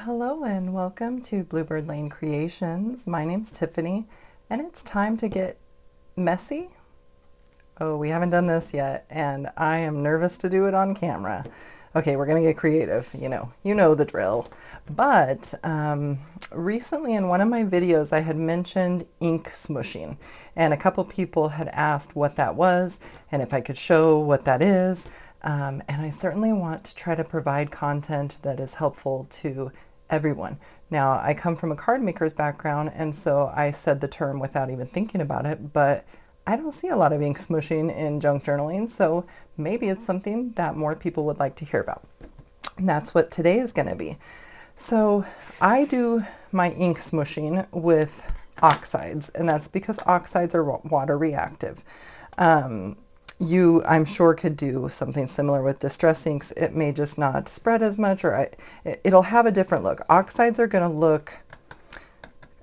Hello and welcome to Bluebird Lane Creations. My name's Tiffany and it's time to get messy. Oh, we haven't done this yet and I am nervous to do it on camera. Okay, we're gonna get creative, you know the drill. But recently in one of my videos I had mentioned ink smooshing and a couple people had asked what that was and if I could show what that is. And I certainly want to try to provide content that is helpful to everyone. Now, I come from a card maker's background, and so I said the term without even thinking about it, but I don't see a lot of ink smooshing in junk journaling, so maybe it's something that more people would like to hear about. And that's what today is going to be. So I do my ink smooshing with oxides, and that's because oxides are water reactive. You, I'm sure, could do something similar with distress inks. It may just not spread as much, or it'll have a different look. Oxides are going to look,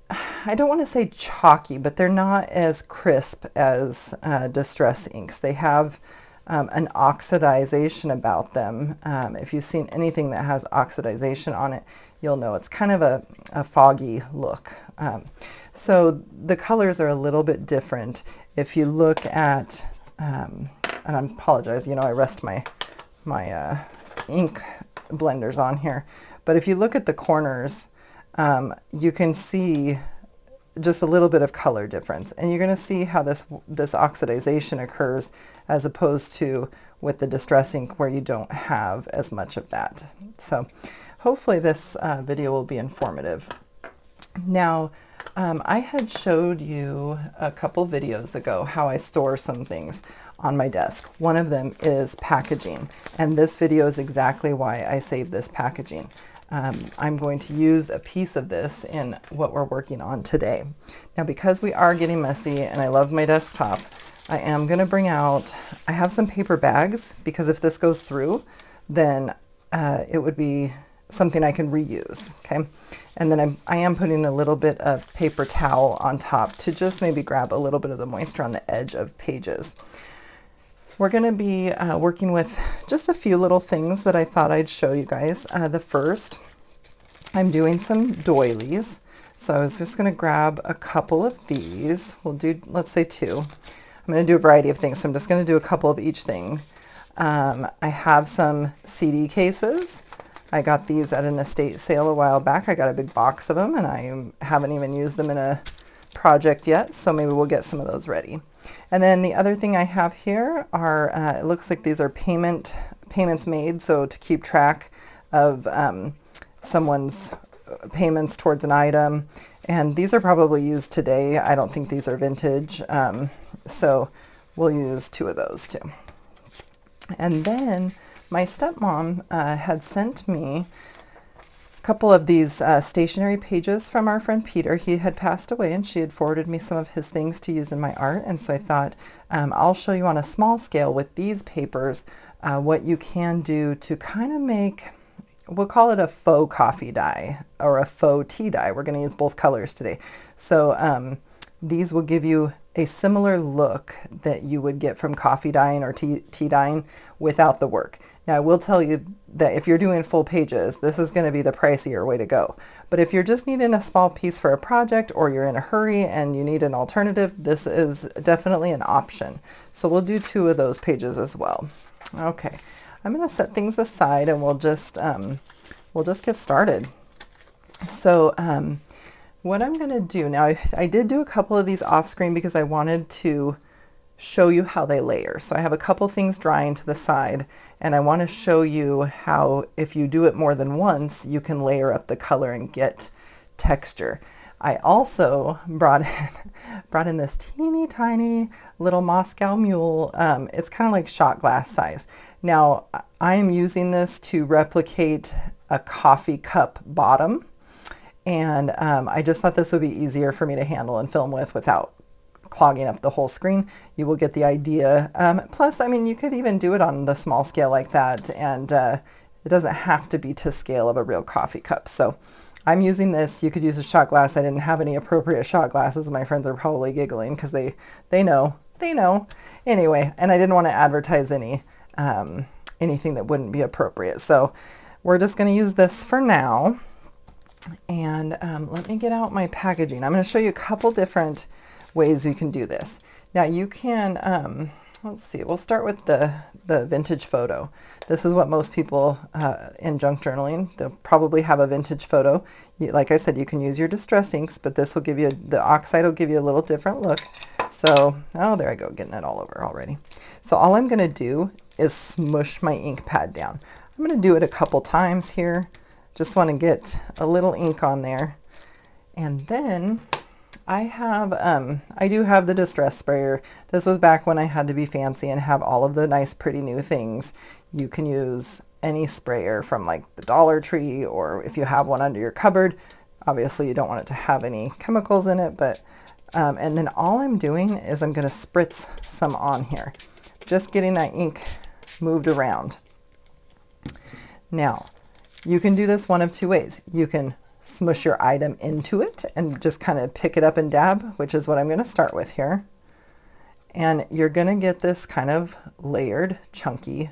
I don't want to say chalky, but they're not as crisp as distress inks. They have an oxidization about them. If you've seen anything that has oxidization on it, you'll know it's kind of a foggy look. So the colors are a little bit different. If you look at and I apologize, I rest my ink blenders on here. But if you look at the corners, you can see just a little bit of color difference. And you're going to see how this oxidization occurs as opposed to with the distress ink where you don't have as much of that. So hopefully this video will be informative. Now, I had showed you a couple videos ago how I store some things on my desk. One of them is packaging, and this video is exactly why I saved this packaging. I'm going to use a piece of this in what we're working on today. Now, because we are getting messy and I love my desktop, I am going to bring out, I have some paper bags, because if this goes through, then it would be something I can reuse, okay? And then I am putting a little bit of paper towel on top to just maybe grab a little bit of the moisture on the edge of pages. We're going to be working with just a few little things that I thought I'd show you guys. The first, I'm doing some doilies. So I was just going to grab a couple of these. We'll do, let's say 2. I'm going to do a variety of things, so I'm just going to do a couple of each thing. I have some CD cases. I got these at an estate sale a while back. I got a big box of them and I haven't even used them in a project yet, so maybe we'll get some of those ready. And then the other thing I have here are, it looks like these are payments made, so to keep track of someone's payments towards an item. And these are probably used today. I don't think these are vintage, so we'll use 2 of those too. And then my stepmom had sent me a couple of these stationery pages from our friend Peter. He had passed away and she had forwarded me some of his things to use in my art. And so I thought I'll show you on a small scale with these papers what you can do to kind of make, we'll call it a faux coffee dye or a faux tea dye. We're going to use both colors today. So these will give you a similar look that you would get from coffee dyeing or tea dyeing without the work. Now, I will tell you that if you're doing full pages, this is going to be the pricier way to go. But if you're just needing a small piece for a project or you're in a hurry and you need an alternative, this is definitely an option. So we'll do 2 of those pages as well. Okay, I'm going to set things aside and we'll just get started. So what I'm going to do now, I did do a couple of these off screen because I wanted to show you how they layer. So I have a couple things drying to the side and I want to show you how if you do it more than once, you can layer up the color and get texture. I also brought in this teeny tiny little Moscow Mule. It's kind of like shot glass size. Now I am using this to replicate a coffee cup bottom. And I just thought this would be easier for me to handle and film with without clogging up the whole screen. You will get the idea. Plus, I mean, you could even do it on the small scale like that, and it doesn't have to be to scale of a real coffee cup. So I'm using this. You could use a shot glass. I didn't have any appropriate shot glasses. My friends are probably giggling because they know. Anyway, and I didn't want to advertise anything that wouldn't be appropriate. So we're just going to use this for now. And let me get out my packaging. I'm going to show you a couple different ways you can do this. Now you can, let's see, we'll start with the vintage photo. This is what most people in junk journaling, they'll probably have a vintage photo. Like I said, you can use your distress inks, but this will give you, the oxide will give you a little different look. So, oh, there I go, getting it all over already. So all I'm going to do is smush my ink pad down. I'm going to do it a couple times here. Just want to get a little ink on there. And then I do have the distress sprayer. This was back when I had to be fancy and have all of the nice pretty new things. You can use any sprayer from like the Dollar Tree, or if you have one under your cupboard. Obviously you don't want it to have any chemicals in it, but and then all I'm doing is I'm going to spritz some on here. Just getting that ink moved around. Now, you can do this one of two ways. You can smush your item into it and just kind of pick it up and dab, which is what I'm going to start with here. And you're going to get this kind of layered, chunky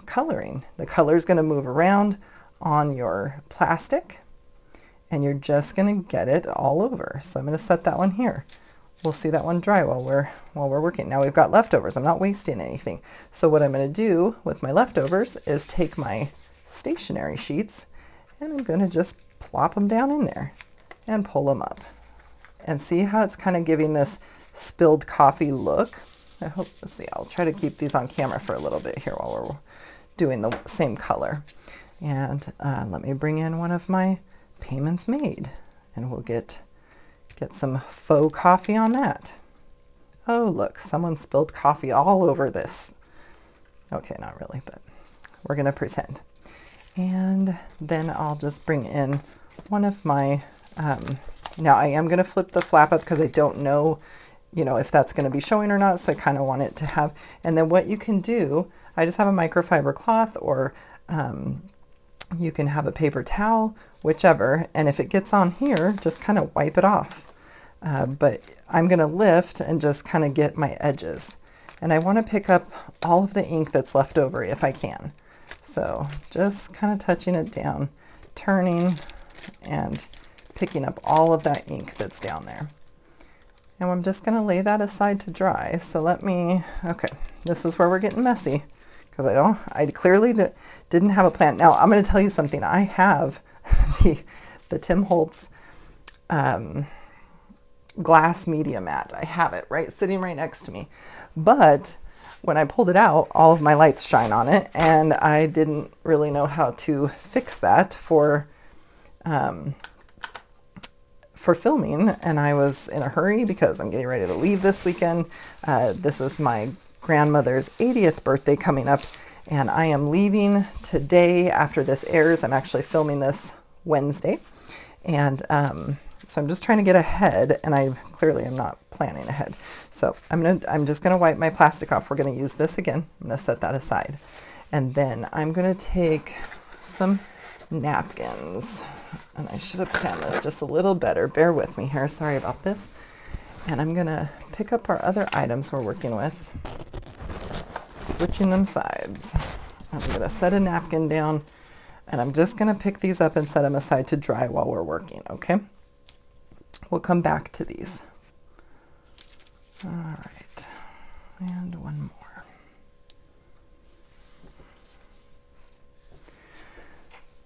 coloring. The color is going to move around on your plastic, and you're just going to get it all over. So I'm going to set that one here. We'll see that one dry while we're working. Now we've got leftovers. I'm not wasting anything. So what I'm going to do with my leftovers is take my stationery sheets, and I'm going to just plop them down in there and pull them up. And see how it's kind of giving this spilled coffee look? I hope, let's see, I'll try to keep these on camera for a little bit here while we're doing the same color. And let me bring in one of my payments made, and we'll get some faux coffee on that. Oh, look, someone spilled coffee all over this. Okay, not really, but we're going to pretend. And then I'll just bring in one of my, now I am going to flip the flap up because I don't know, if that's going to be showing or not. So I kind of want it to have, and then what you can do, I just have a microfiber cloth, or you can have a paper towel, whichever. And if it gets on here, just kind of wipe it off. But I'm going to lift and just kind of get my edges. And I want to pick up all of the ink that's left over if I can. So just kind of touching it down, turning, and picking up all of that ink that's down there. And I'm just going to lay that aside to dry. So okay, this is where we're getting messy, because I clearly didn't have a plan. Now I'm going to tell you something. I have the Tim Holtz glass media mat. I have it sitting right next to me. But when I pulled it out, all of my lights shine on it, and I didn't really know how to fix that for filming, and I was in a hurry because I'm getting ready to leave this weekend. This is my grandmother's 80th birthday coming up, and I am leaving today after this airs. I'm actually filming this Wednesday, and so I'm just trying to get ahead, and I clearly am not planning ahead. So I'm just gonna wipe my plastic off. We're gonna use this again. I'm gonna set that aside. And then I'm gonna take some napkins, and I should have planned this just a little better. Bear with me here, sorry about this. And I'm gonna pick up our other items we're working with, switching them sides. I'm gonna set a napkin down, and I'm just gonna pick these up and set them aside to dry while we're working, okay? We'll come back to these. All right, and one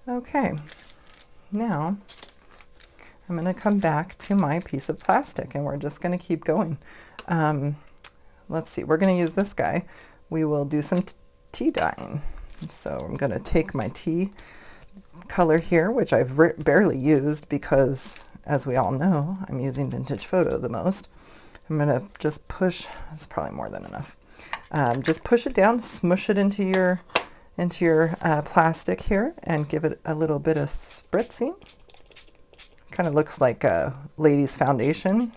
more. Okay, now I'm going to come back to my piece of plastic, and we're just going to keep going. Let's see, we're going to use this guy. We will do some tea dyeing. So I'm going to take my tea color here, which I've barely used because, as we all know, I'm using vintage photo the most. I'm going to just push, it's probably more than enough. Just push it down, smush it into your plastic here, and give it a little bit of spritzing. Kind of looks like a lady's foundation.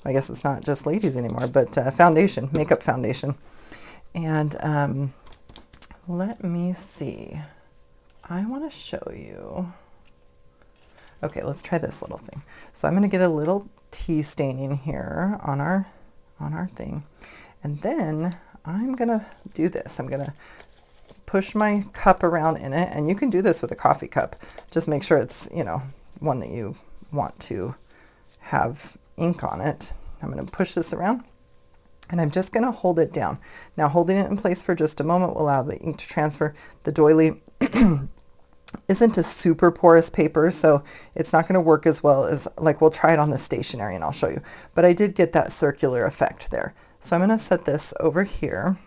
I guess it's not just ladies anymore, but foundation, makeup foundation. And let me see. I want to show you. Okay, let's try this little thing. So I'm going to get a little tea staining here on our thing. And then I'm going to do this. I'm going to push my cup around in it, and you can do this with a coffee cup. Just make sure it's, you know, one that you want to have ink on it. I'm going to push this around, and I'm just going to hold it down. Now, holding it in place for just a moment will allow the ink to transfer. The doily isn't a super porous paper, so it's not going to work as well as, like, we'll try it on the stationery and I'll show you. But I did get that circular effect there. So I'm going to set this over here.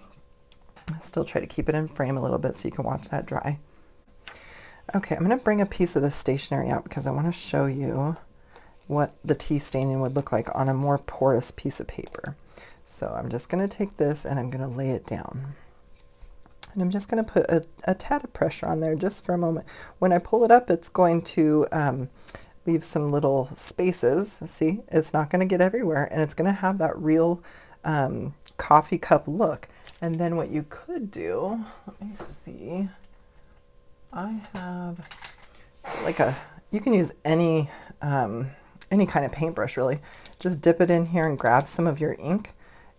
I still try to keep it in frame a little bit so you can watch that dry. Okay, I'm going to bring a piece of the stationery out because I want to show you what the tea staining would look like on a more porous piece of paper. So I'm just going to take this and I'm going to lay it down. And I'm just going to put a tad of pressure on there just for a moment. When I pull it up, it's going to leave some little spaces. See, it's not going to get everywhere, and it's going to have that real coffee cup look. And then what you could do, let me see, I have like you can use any kind of paintbrush really. Just dip it in here and grab some of your ink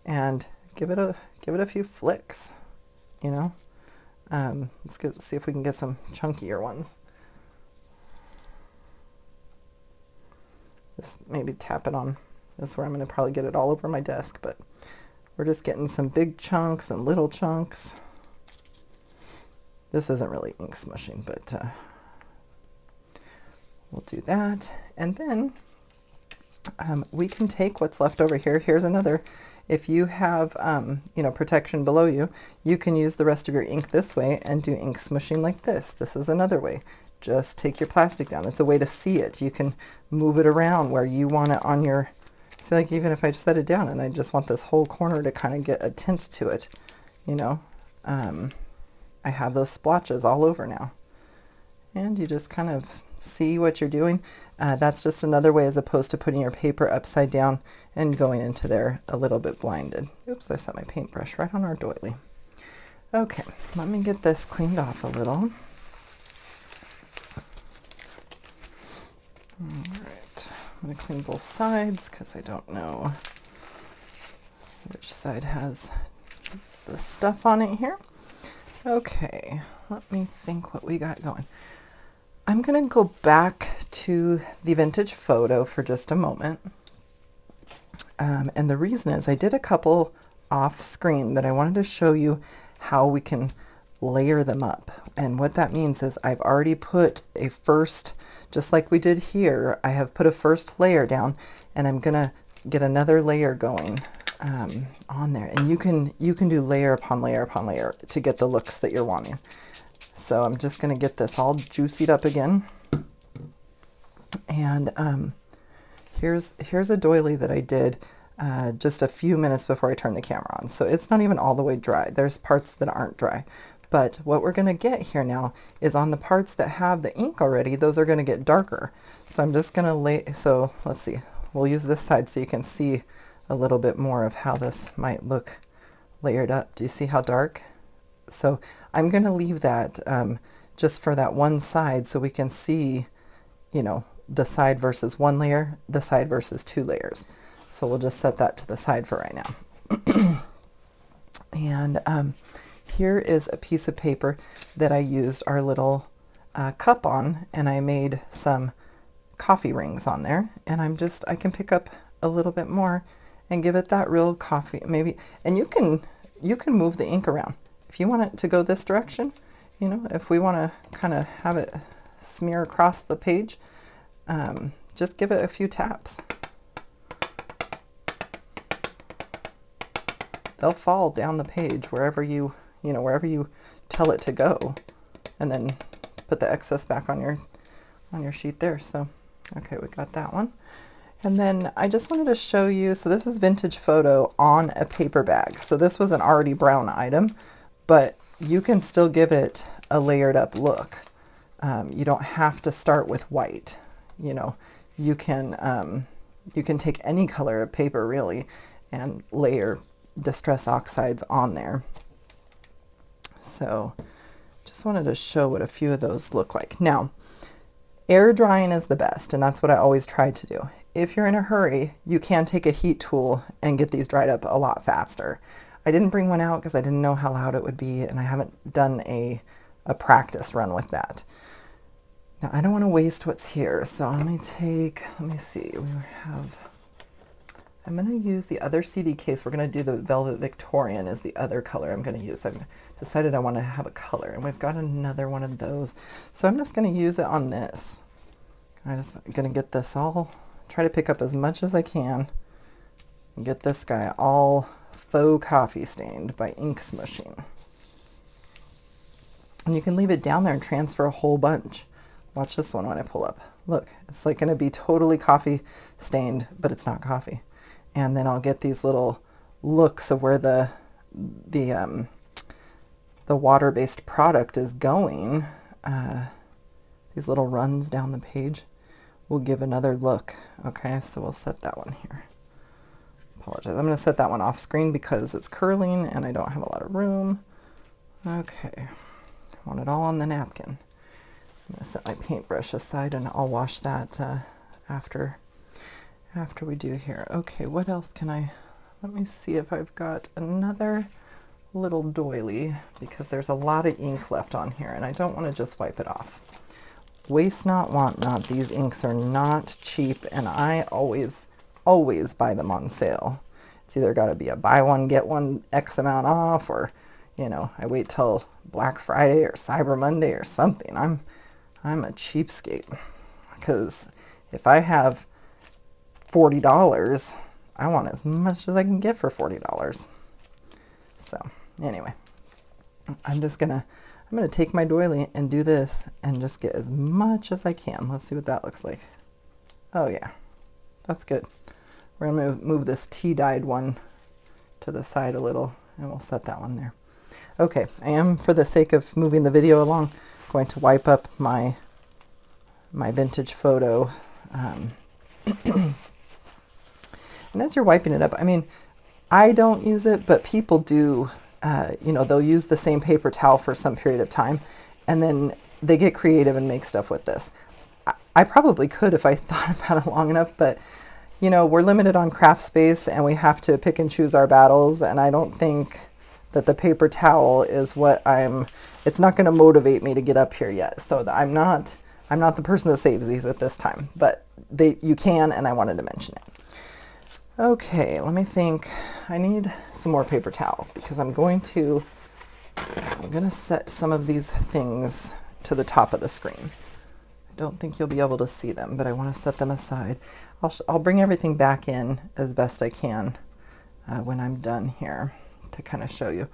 and give it a few flicks, you know. Let's see if we can get some chunkier ones. Just maybe tap it on. This is where I'm going to probably get it all over my desk, but we're just getting some big chunks and little chunks. This isn't really ink smushing, but we'll do that. And then we can take what's left over here. Here's another. If you have, you know, protection below you, you can use the rest of your ink this way and do ink smushing like this. This is another way. Just take your plastic down. It's a way to see it. You can move it around where you want it on your, see, like even if I set it down and I just want this whole corner to kind of get a tint to it, you know, I have those splotches all over now. And you just kind of see what you're doing. That's just another way as opposed to putting your paper upside down and going into there a little bit blinded. Oops, I set my paintbrush right on our doily. Okay, let me get this cleaned off a little. Alright, I'm going to clean both sides because I don't know which side has the stuff on it here. Okay, let me think what we got going. I'm going to go back to the vintage photo for just a moment. And the reason is I did a couple off screen that I wanted to show you how we can layer them up. And what that means is I've already put a first, just like we did here, I have put a first layer down, and I'm going to get another layer going on there. And you can do layer upon layer upon layer to get the looks that you're wanting. So I'm just going to get this all juicied up again. And here's a doily that I did just a few minutes before I turned the camera on. So it's not even all the way dry. There's parts that aren't dry. But what we're going to get here now is on the parts that have the ink already, those are going to get darker. So I'm just going to lay, so let's see, we'll use this side so you can see a little bit more of how this might look layered up. Do you see how dark? So I'm going to leave that just for that one side so we can see, you know, the side versus one layer, the side versus two layers. So we'll just set that to the side for right now. And here is a piece of paper that I used our little cup on, and I made some coffee rings on there. And I can pick up a little bit more and give it that real coffee, maybe. And you can move the ink around. If you want it to go this direction, you know, if we want to kind of have it smear across the page, just give it a few taps. They'll fall down the page wherever you tell it to go, and then put the excess back on your sheet there. So, okay, we got that one. And then I just wanted to show you, so this is vintage photo on a paper bag. So this was an already brown item, but you can still give it a layered up look. You don't have to start with white. You know, you can take any color of paper really and layer distress oxides on there. So just wanted to show what a few of those look like. Now, air drying is the best, and that's what I always try to do. If you're in a hurry, you can take a heat tool and get these dried up a lot faster. I didn't bring one out because I didn't know how loud it would be, and I haven't done a practice run with that. Now, I don't want to waste what's here, so let me see, I'm going to use the other CD case. We're going to do the Velvet Victorian is the other color I'm going to use. I've decided I want to have a color, and we've got another one of those. So I'm just going to use it on this. I'm just going to get this all, try to pick up as much as I can, and get this guy all faux coffee stained by ink smooshing. And you can leave it down there and transfer a whole bunch. Watch this one when I pull up. Look, it's like going to be totally coffee stained, but it's not coffee. And then I'll get these little looks of where the water-based product is going. These little runs down the page will give another look. Okay, so we'll set that one here. Apologize. I'm going to set that one off screen because it's curling and I don't have a lot of room. Okay, I want it all on the napkin. I'm going to set my paintbrush aside and I'll wash that after we do here. Okay, what else can let me see if I've got another little doily, because there's a lot of ink left on here and I don't want to just wipe it off. Waste not, want not. These inks are not cheap, and I always buy them on sale. It's either got to be a buy one get one X amount off, or I wait till Black Friday or Cyber Monday or something. I'm a cheapskate, because if I have $40, I want as much as I can get for $40. So anyway, I'm gonna take my doily and do this and just get as much as I can. Let's see what that looks like. Oh yeah, that's good. We're gonna move this tea-dyed one to the side a little, and we'll set that one there. Okay, I am, for the sake of moving the video along, going to wipe up my vintage photo. And as you're wiping it up, I mean, I don't use it, but people do. They'll use the same paper towel for some period of time, and then they get creative and make stuff with this. I probably could if I thought about it long enough, but we're limited on craft space and we have to pick and choose our battles, and I don't think that the paper towel is what it's not going to motivate me to get up here yet. So I'm not the person that saves these at this time, but you can, and I wanted to mention it. Okay, let me think. I need some more paper towel because I'm going to set some of these things to the top of the screen. I don't think you'll be able to see them, but I want to set them aside. I'll bring everything back in as best I can when I'm done here to kind of show you.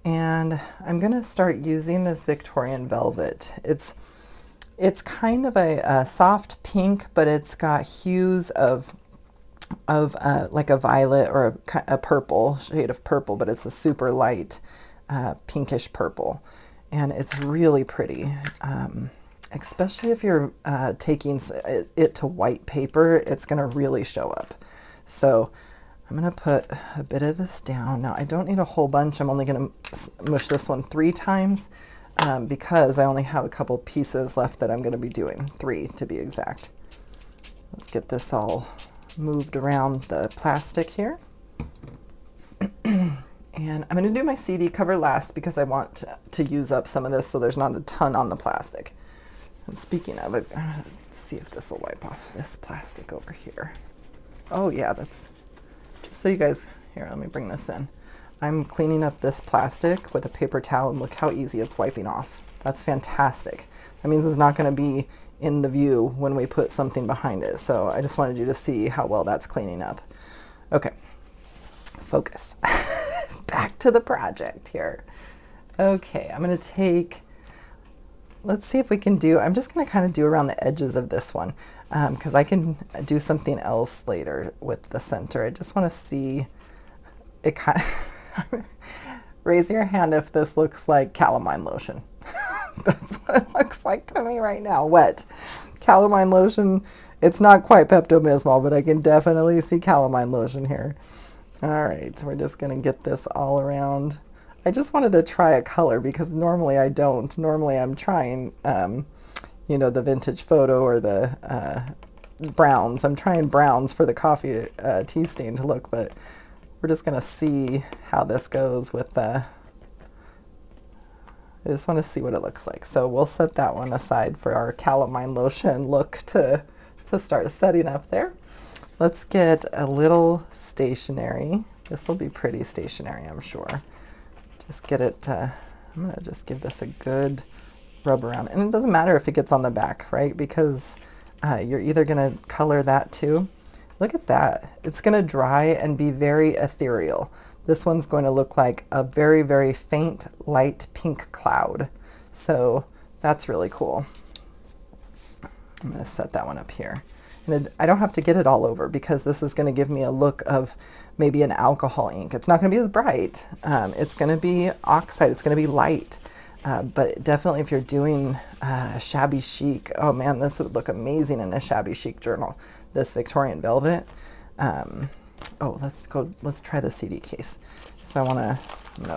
And I'm going to start using this Victorian Velvet. It's kind of a soft pink, but it's got hues of like a violet or a purple shade of purple, but it's a super light pinkish purple, and it's really pretty, especially if you're taking it to white paper. It's going to really show up. So I'm going to put a bit of this down. Now I don't need a whole bunch. I'm only going to mush this one 3 times because I only have a couple pieces left that I'm going to be doing, 3 to be exact. Let's get this all moved around the plastic here. And I'm going to do my CD cover last because I want to use up some of this so there's not a ton on the plastic. And speaking of it, let's see if this will wipe off this plastic over here. Oh yeah, that's just so you guys, here, let me bring this in. I'm cleaning up this plastic with a paper towel, and look how easy it's wiping off. That's fantastic. That means it's not going to be in the view when we put something behind it. So I just wanted you to see how well that's cleaning up. Okay, focus. Back to the project here. Okay, I'm going to take, let's see if we can do, I'm just going to kind of do around the edges of this one because I can do something else later with the center. I just want to see it kind of, raise your hand if this looks like calamine lotion. That's what it looks like to me right now. Wet calamine lotion. It's not quite Pepto-Bismol, but I can definitely see calamine lotion here. All right, we're just going to get this all around. I just wanted to try a color because normally I don't. Normally I'm trying, the vintage photo or the browns. I'm trying browns for the coffee tea stain to look, but we're just going to see how this goes with the, I just want to see what it looks like. So we'll set that one aside for our calamine lotion look to start setting up there. Let's get a little stationery. This will be pretty stationary, I'm sure. Just get it, I'm going to just give this a good rub around. And it doesn't matter if it gets on the back, right? Because you're either going to color that too. Look at that. It's going to dry and be very ethereal. This one's going to look like a very, very faint light pink cloud. So that's really cool. I'm going to set that one up here. And I don't have to get it all over because this is going to give me a look of maybe an alcohol ink. It's not going to be as bright. It's going to be oxide. It's going to be light. But definitely if you're doing shabby chic, oh man, this would look amazing in a shabby chic journal. This Victorian Velvet. Oh, let's try the CD case. So I'm gonna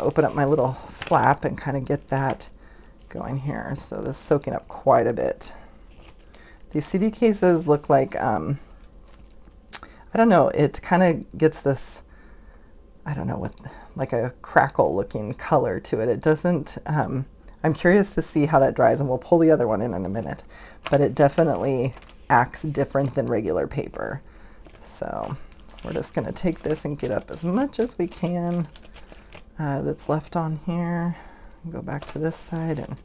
open up my little flap and kind of get that going here. So this is soaking up quite a bit. These CD cases look like, I don't know, it kind of gets this, I don't know, with like a crackle looking color to it. It doesn't, I'm curious to see how that dries, and we'll pull the other one in a minute, but it definitely acts different than regular paper. So we're just going to take this and get up as much as we can that's left on here. Go back to this side, and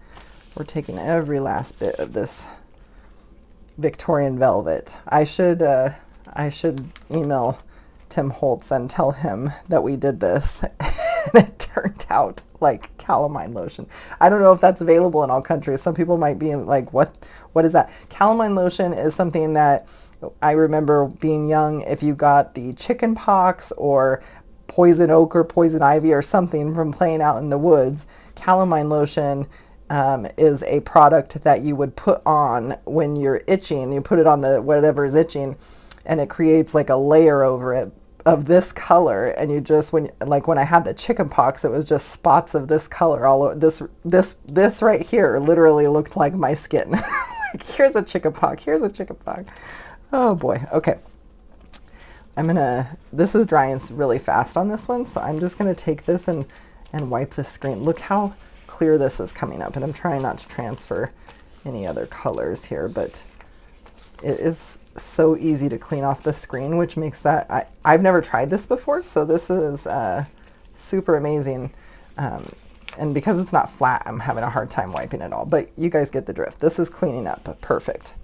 we're taking every last bit of this Victorian Velvet. I should email Tim Holtz and tell him that we did this and it turned out like calamine lotion. I don't know if that's available in all countries. Some people might be like, what is that? Calamine lotion is something that I remember being young, if you got the chicken pox or poison oak or poison ivy or something from playing out in the woods, calamine lotion is a product that you would put on when you're itching. You put it on the whatever's itching, and it creates like a layer over it of this color. And you just, when I had the chicken pox, it was just spots of this color all over. This right here literally looked like my skin. Like, here's a chicken pox. Here's a chicken pox. Oh boy. Okay. This is drying really fast on this one, so I'm just gonna take this and wipe the screen. Look how clear this is coming up, and I'm trying not to transfer any other colors here, but it is so easy to clean off the screen, which makes that, I've never tried this before, so this is super amazing. And because it's not flat, I'm having a hard time wiping it all, but you guys get the drift. This is cleaning up perfect.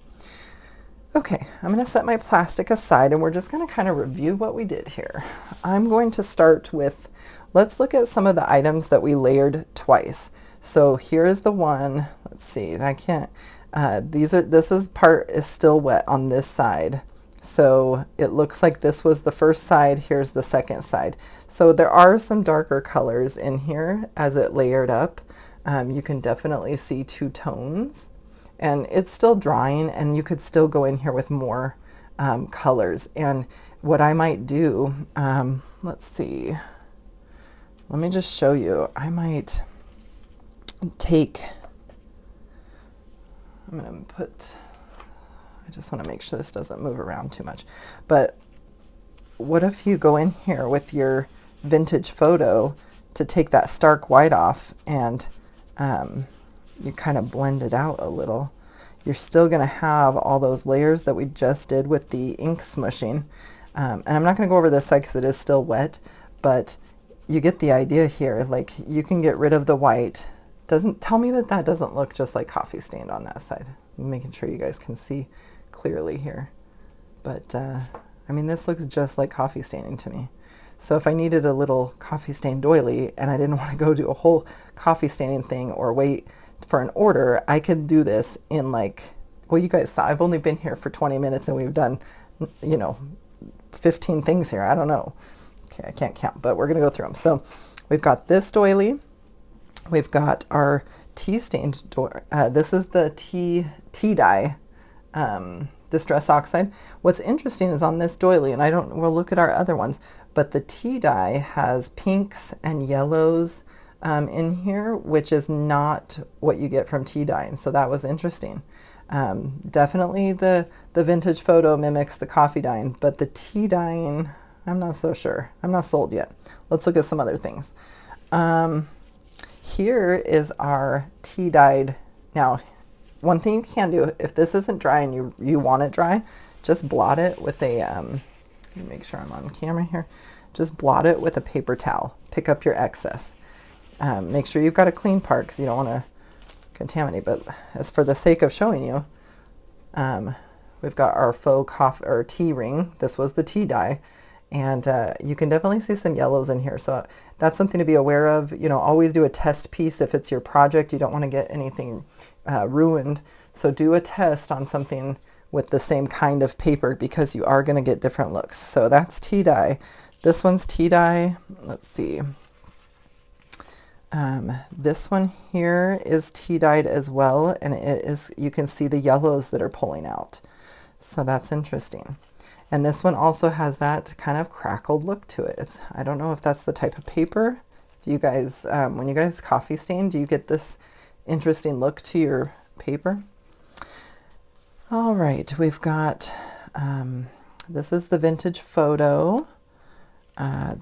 Okay, I'm going to set my plastic aside, and we're just going to kind of review what we did here. I'm going to start with, let's look at some of the items that we layered twice. So here's the one, let's see, I can't, this part is still wet on this side. So it looks like this was the first side, here's the second side. So there are some darker colors in here as it layered up. You can definitely see two tones. And it's still drying, and you could still go in here with more colors. And what I might do, let's see, let me just show you. I might take, I'm going to put, I just want to make sure this doesn't move around too much. But what if you go in here with your vintage photo to take that stark white off, and you kind of blend it out a little. You're still going to have all those layers that we just did with the ink smooshing. And I'm not going to go over this side because it is still wet, but you get the idea here. Like, you can get rid of the white. Doesn't tell me that doesn't look just like coffee stained on that side. I'm making sure you guys can see clearly here. But I mean, this looks just like coffee staining to me. So if I needed a little coffee stain doily and I didn't want to go do a whole coffee staining thing or wait for an order, I could do this in, like, well, you guys saw, I've only been here for 20 minutes and we've done, 15 things here. I don't know. Okay, I can't count, but we're going to go through them. So we've got this doily. We've got our tea stained this is the tea dye Distress Oxide. What's interesting is on this doily, and we'll look at our other ones, but the tea dye has pinks and yellows in here, which is not what you get from tea dyeing. So that was interesting. Definitely the vintage photo mimics the coffee dyeing, but the tea dyeing, I'm not so sure. I'm not sold yet. Let's look at some other things. Here is our tea dyed. Now, one thing you can do, if this isn't dry and you want it dry, just blot it with a, let me make sure I'm on camera here. Just blot it with a paper towel. Pick up your excess. Make sure you've got a clean part because you don't want to contaminate. But as for the sake of showing you, we've got our faux coffee or tea ring. This was the tea dye. And you can definitely see some yellows in here. So that's something to be aware of. You know, always do a test piece if it's your project. You don't want to get anything ruined. So do a test on something with the same kind of paper because you are going to get different looks. So that's tea dye. This one's tea dye. Let's see. This one here is tea dyed as well. And it is, you can see the yellows that are pulling out. So that's interesting. And this one also has that kind of crackled look to it. I don't know if that's the type of paper. Do you guys, when you guys coffee stain, do you get this interesting look to your paper? All right, we've got, this is the vintage photo.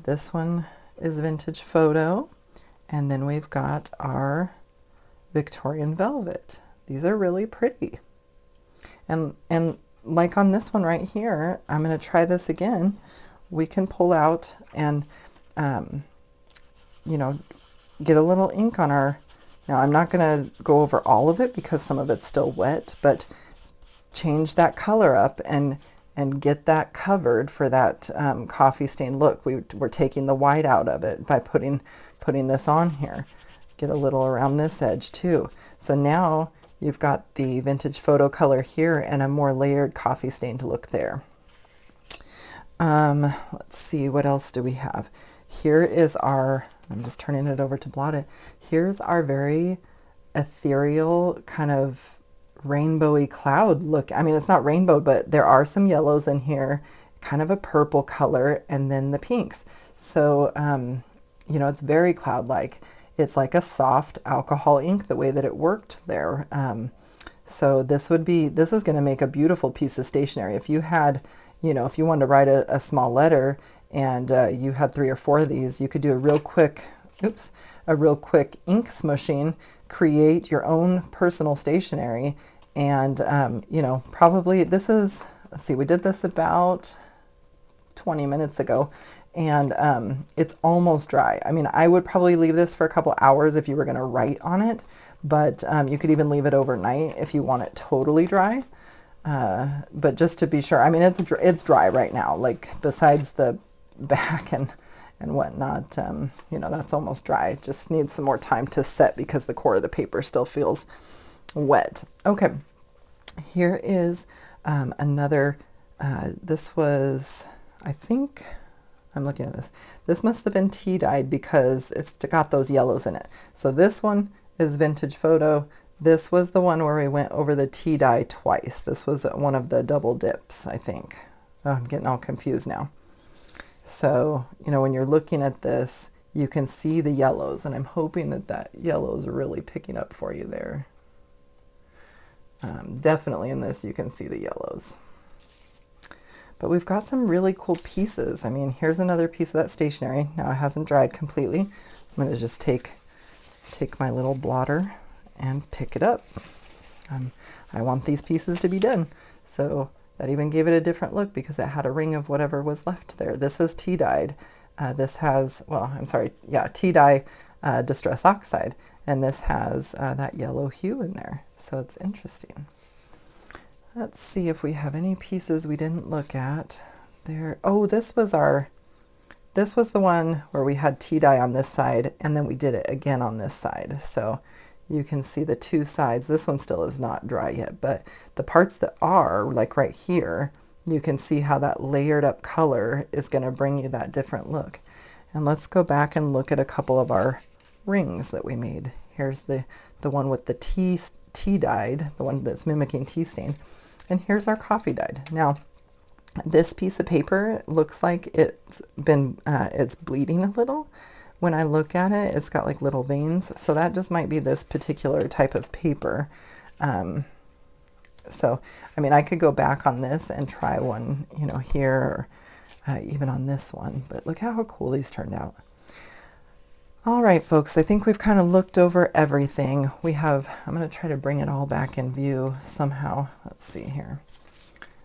This one is vintage photo. And then we've got our Victorian Velvet. These are really pretty. And like on this one right here, I'm going to try this again. We can pull out and, you know, get a little ink on our, now I'm not going to go over all of it because some of it's still wet, but change that color up and get that covered for that coffee stain look. We're taking the white out of it by putting this on here. Get a little around this edge too. So now you've got the vintage photo color here and a more layered coffee stained look there. Let's see, what else do we have? Here is our, I'm just turning it over to blot it. Here's our very ethereal kind of rainbowy cloud look. I mean, it's not rainbow, but there are some yellows in here, kind of a purple color, and then the pinks. So, you know, it's very cloud-like. It's like a soft alcohol ink, the way that it worked there. So this is going to make a beautiful piece of stationery. If you had, you know, if you wanted to write a small letter and you had 3 or 4 of these, you could do a real quick ink smooshing, create your own personal stationery. And, you know, probably this is, let's see, we did this about 20 minutes ago. And it's almost dry. I mean, I would probably leave this for a couple hours if you were going to write on it, but you could even leave it overnight if you want it totally dry. But just to be sure, I mean, it's dry right now, like besides the back and whatnot, you know, that's almost dry. It just needs some more time to set because the core of the paper still feels wet. Okay, here is another, this was, I think, I'm looking at this. This must have been tea dyed because it's got those yellows in it. So this one is vintage photo. This was the one where we went over the tea dye twice. This was one of the double dips, I think. Oh, I'm getting all confused now. So, you know, when you're looking at this, you can see the yellows, and I'm hoping that that yellow is really picking up for you there. Definitely in this, you can see the yellows. But we've got some really cool pieces. I mean, here's another piece of that stationery. Now it hasn't dried completely. I'm going to just take my little blotter and pick it up. I want these pieces to be done. So that even gave it a different look because it had a ring of whatever was left there. This is tea dyed. This has, well, I'm sorry, yeah, tea dye distress oxide. And this has that yellow hue in there. So it's interesting. Let's see if we have any pieces we didn't look at there. Oh, this was the one where we had tea dye on this side and then we did it again on this side. So you can see the two sides. This one still is not dry yet, but the parts that are, like right here, you can see how that layered up color is going to bring you that different look. And let's go back and look at a couple of our rings that we made. Here's the one with the tea dyed, the one that's mimicking tea stain. And here's our coffee dyed. Now, this piece of paper looks like it's bleeding a little. When I look at it, it's got like little veins. So that just might be this particular type of paper. So, I mean, I could go back on this and try one, you know, here. even on this one. But look how cool these turned out. All right, folks, I think we've kind of looked over everything. We have, I'm going to try to bring it all back in view somehow. Let's see here.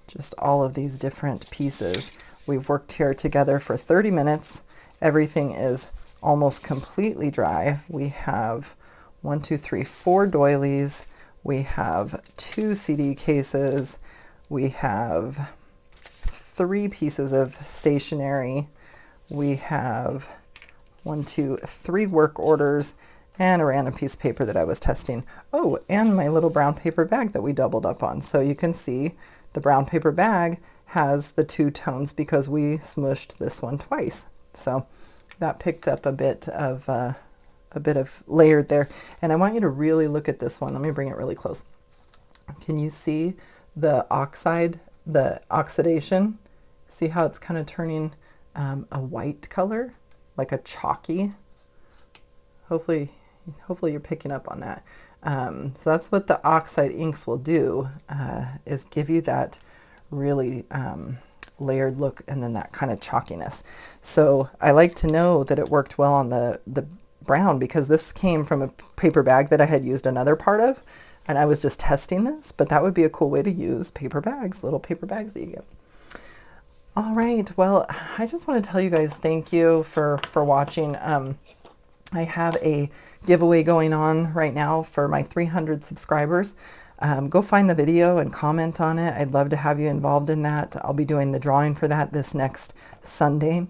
Just all of these different pieces. We've worked here together for 30 minutes. Everything is almost completely dry. We have 4 doilies. We have 2 CD cases. We have 3 pieces of stationery. We have 3 work orders and a random piece of paper that I was testing. Oh, and my little brown paper bag that we doubled up on. So you can see the brown paper bag has the 2 tones because we smushed this one twice. So that picked up a bit of layered there. And I want you to really look at this one. Let me bring it really close. Can you see the oxide, the oxidation? See how it's kind of turning a white color? Like a chalky. Hopefully you're picking up on that. So that's what the oxide inks will do, is give you that really layered look and then that kind of chalkiness. So I like to know that it worked well on the brown because this came from a paper bag that I had used another part of, and I was just testing this, but that would be a cool way to use paper bags, little paper bags that you get. All right, well, I just want to tell you guys thank you for watching. I have a giveaway going on right now for my 300 subscribers. Go find the video and comment on it. I'd love to have you involved in that. I'll be doing the drawing for that this next Sunday.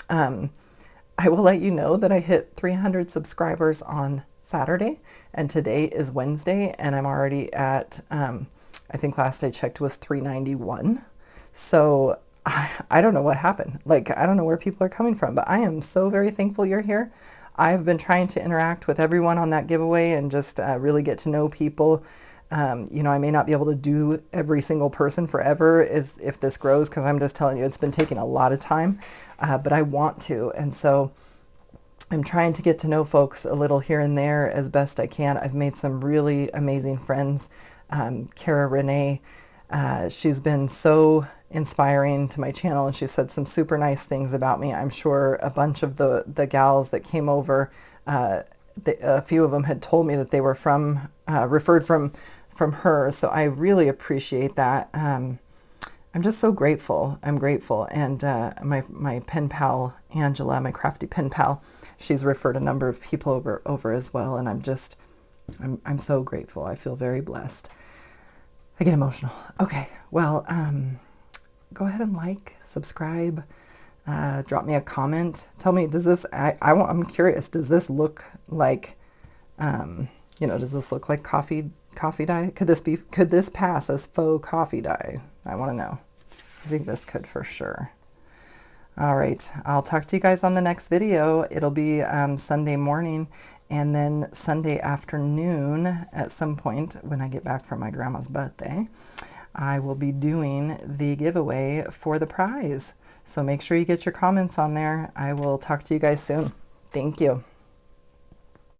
I will let you know that I hit 300 subscribers on Saturday, and today is Wednesday, and I'm already at, I think last I checked was 391. So I don't know what happened. Like, I don't know where people are coming from, but I am so very thankful you're here. I've been trying to interact with everyone on that giveaway and just really get to know people. You know, I may not be able to do every single person forever if this grows, because I'm just telling you, it's been taking a lot of time, but I want to. And so I'm trying to get to know folks a little here and there as best I can. I've made some really amazing friends. Cara Renee, she's been so inspiring to my channel, and she said some super nice things about me. I'm sure a bunch of the gals that came over, a few of them had told me that they were referred from her, so I really appreciate that. I'm just so grateful. I'm grateful. And my pen pal Angela, my crafty pen pal, she's referred a number of people over as well, and I'm so grateful. I feel very blessed. I get emotional. Okay, well, go ahead and like, subscribe, drop me a comment. Tell me, does this, I'm curious, does this look like, you know, does this look like coffee dye? Could this pass as faux coffee dye? I want to know. I think this could for sure. All right, I'll talk to you guys on the next video. It'll be Sunday morning, and then Sunday afternoon at some point when I get back from my grandma's birthday, I will be doing the giveaway for the prize. So make sure you get your comments on there. I will talk to you guys soon. Thank you.